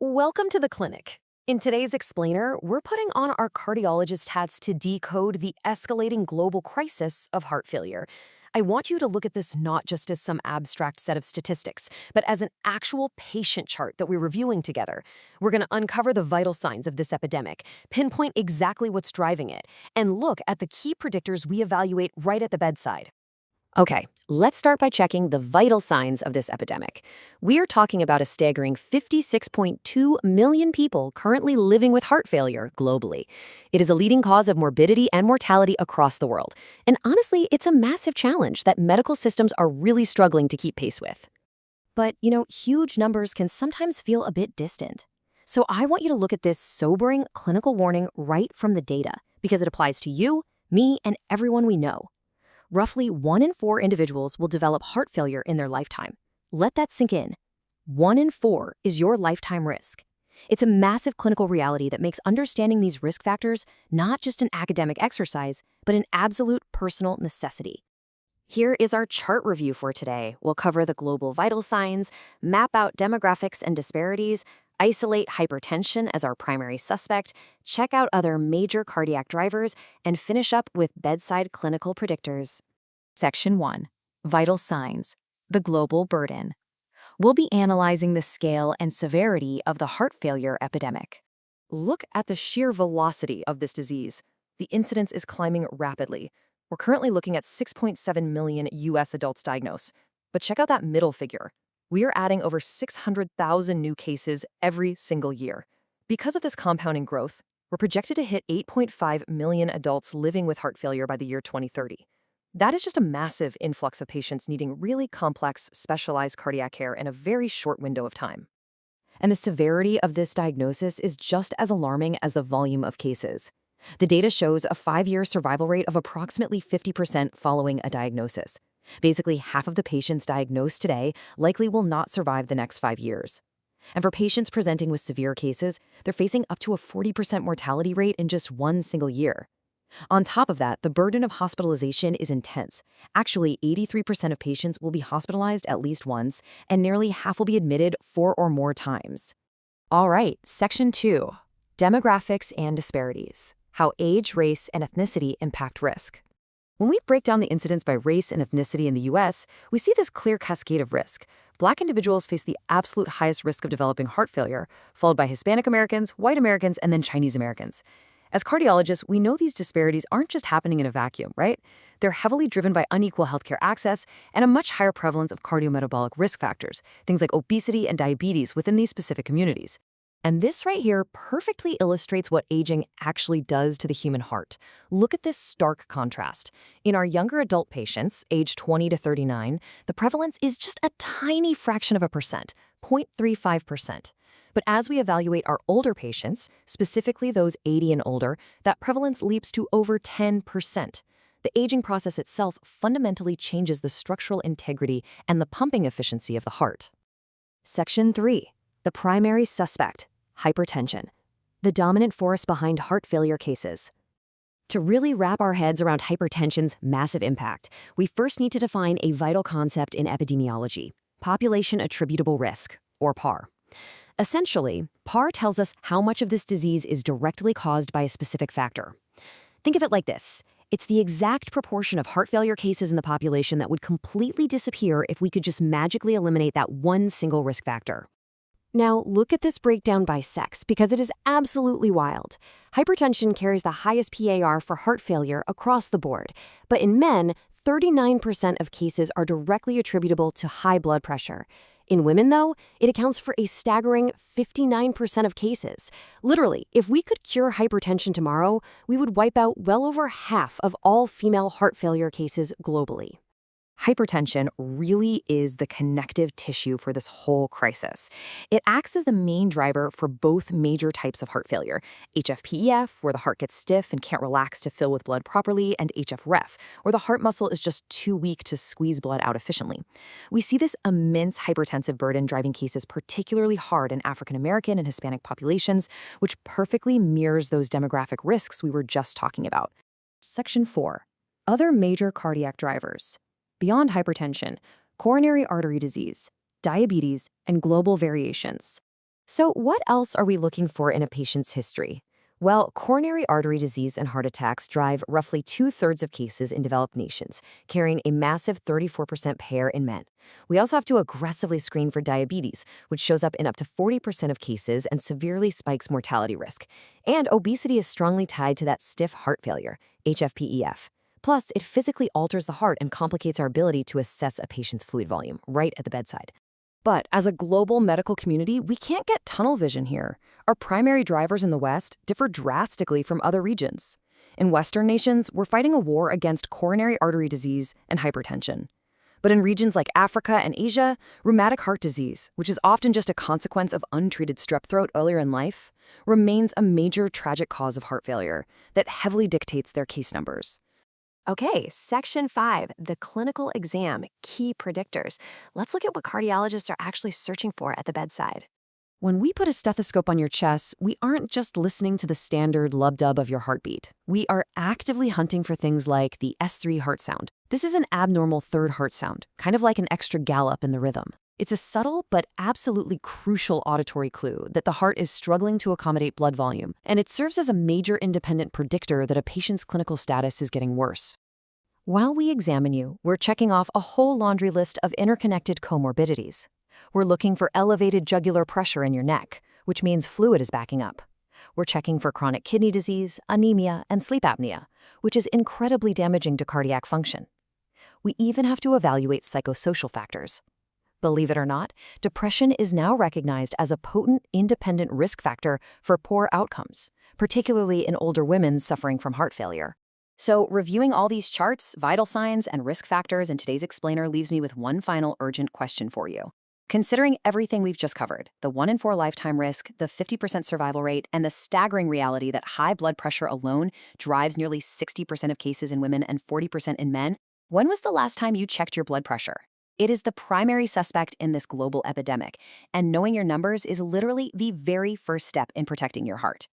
Welcome to the clinic. In today's explainer, we're putting on our cardiologist hats to decode the escalating global crisis of heart failure. I want you to look at this not just as some abstract set of statistics, but as an actual patient chart that we're reviewing together. We're going to uncover the vital signs of this epidemic, pinpoint exactly what's driving it, and look at the key predictors we evaluate right at the bedside. Okay, let's start by checking the vital signs of this epidemic. We are talking about a staggering 56.2 million people currently living with heart failure globally. It is a leading cause of morbidity and mortality across the world. And honestly, it's a massive challenge that medical systems are really struggling to keep pace with. But, huge numbers can sometimes feel a bit distant. So I want you to look at this sobering clinical warning right from the data, because it applies to you, me, and everyone we know. Roughly 1 in 4 individuals will develop heart failure in their lifetime. Let that sink in. 1 in 4 is your lifetime risk. It's a massive clinical reality that makes understanding these risk factors not just an academic exercise, but an absolute personal necessity. Here is our chart review for today. We'll cover the global vital signs, map out demographics and disparities, isolate hypertension as our primary suspect, check out other major cardiac drivers, and finish up with bedside clinical predictors. Section 1. Vital Signs. The Global Burden. We'll be analyzing the scale and severity of the heart failure epidemic. Look at the sheer velocity of this disease. The incidence is climbing rapidly. We're currently looking at 6.7 million U.S. adults diagnosed. But check out that middle figure. We are adding over 600,000 new cases every single year. Because of this compounding growth, we're projected to hit 8.5 million adults living with heart failure by the year 2030. That is just a massive influx of patients needing really complex, specialized cardiac care in a very short window of time. And the severity of this diagnosis is just as alarming as the volume of cases. The data shows a 5-year survival rate of approximately 50% following a diagnosis. Basically, half of the patients diagnosed today likely will not survive the next 5 years. And for patients presenting with severe cases, they're facing up to a 40% mortality rate in just one single year. On top of that, the burden of hospitalization is intense. Actually, 83% of patients will be hospitalized at least once, and nearly half will be admitted 4 or more times. All right, Section 2. Demographics and disparities. How age, race, and ethnicity impact risk. When we break down the incidence by race and ethnicity in the U.S., we see this clear cascade of risk. Black individuals face the absolute highest risk of developing heart failure, followed by Hispanic Americans, white Americans, and then Chinese Americans. As cardiologists, we know these disparities aren't just happening in a vacuum, right? They're heavily driven by unequal healthcare access and a much higher prevalence of cardiometabolic risk factors, things like obesity and diabetes within these specific communities. And this right here perfectly illustrates what aging actually does to the human heart. Look at this stark contrast. In our younger adult patients, age 20 to 39, the prevalence is just a tiny fraction of a percent, 0.35%. But as we evaluate our older patients, specifically those 80 and older, that prevalence leaps to over 10%. The aging process itself fundamentally changes the structural integrity and the pumping efficiency of the heart. Section 3. The primary suspect. Hypertension, the dominant force behind heart failure cases. To really wrap our heads around hypertension's massive impact, we first need to define a vital concept in epidemiology: population attributable risk, or PAR. Essentially, PAR tells us how much of this disease is directly caused by a specific factor. Think of it like this. It's the exact proportion of heart failure cases in the population that would completely disappear if we could just magically eliminate that one single risk factor. Now, look at this breakdown by sex, because it is absolutely wild. Hypertension carries the highest PAR for heart failure across the board, but in men, 39% of cases are directly attributable to high blood pressure. In women, though, it accounts for a staggering 59% of cases. Literally, if we could cure hypertension tomorrow, we would wipe out well over half of all female heart failure cases globally. Hypertension really is the connective tissue for this whole crisis. It acts as the main driver for both major types of heart failure: HFpEF, where the heart gets stiff and can't relax to fill with blood properly, and HFrEF, where the heart muscle is just too weak to squeeze blood out efficiently. We see this immense hypertensive burden driving cases particularly hard in African American and Hispanic populations, which perfectly mirrors those demographic risks we were just talking about. Section 4. Other major cardiac drivers. Beyond hypertension, coronary artery disease, diabetes, and global variations. So, what else are we looking for in a patient's history? Well, coronary artery disease and heart attacks drive roughly two-thirds of cases in developed nations, carrying a massive 34% pair in men. We also have to aggressively screen for diabetes, which shows up in up to 40% of cases and severely spikes mortality risk. And obesity is strongly tied to that stiff heart failure, HFpEF. Plus, it physically alters the heart and complicates our ability to assess a patient's fluid volume right at the bedside. But as a global medical community, we can't get tunnel vision here. Our primary drivers in the West differ drastically from other regions. In Western nations, we're fighting a war against coronary artery disease and hypertension. But in regions like Africa and Asia, rheumatic heart disease, which is often just a consequence of untreated strep throat earlier in life, remains a major tragic cause of heart failure that heavily dictates their case numbers. Okay, Section 5, the clinical exam, key predictors. Let's look at what cardiologists are actually searching for at the bedside. When we put a stethoscope on your chest, we aren't just listening to the standard lub-dub of your heartbeat. We are actively hunting for things like the S3 heart sound. This is an abnormal third heart sound, kind of like an extra gallop in the rhythm. It's a subtle but absolutely crucial auditory clue that the heart is struggling to accommodate blood volume, and it serves as a major independent predictor that a patient's clinical status is getting worse. While we examine you, we're checking off a whole laundry list of interconnected comorbidities. We're looking for elevated jugular pressure in your neck, which means fluid is backing up. We're checking for chronic kidney disease, anemia, and sleep apnea, which is incredibly damaging to cardiac function. We even have to evaluate psychosocial factors. Believe it or not, depression is now recognized as a potent, independent risk factor for poor outcomes, particularly in older women suffering from heart failure. So, reviewing all these charts, vital signs, and risk factors in today's explainer leaves me with one final urgent question for you. Considering everything we've just covered, the 1 in 4 lifetime risk, the 50% survival rate, and the staggering reality that high blood pressure alone drives nearly 60% of cases in women and 40% in men, when was the last time you checked your blood pressure? It is the primary suspect in this global epidemic, and knowing your numbers is literally the very first step in protecting your heart.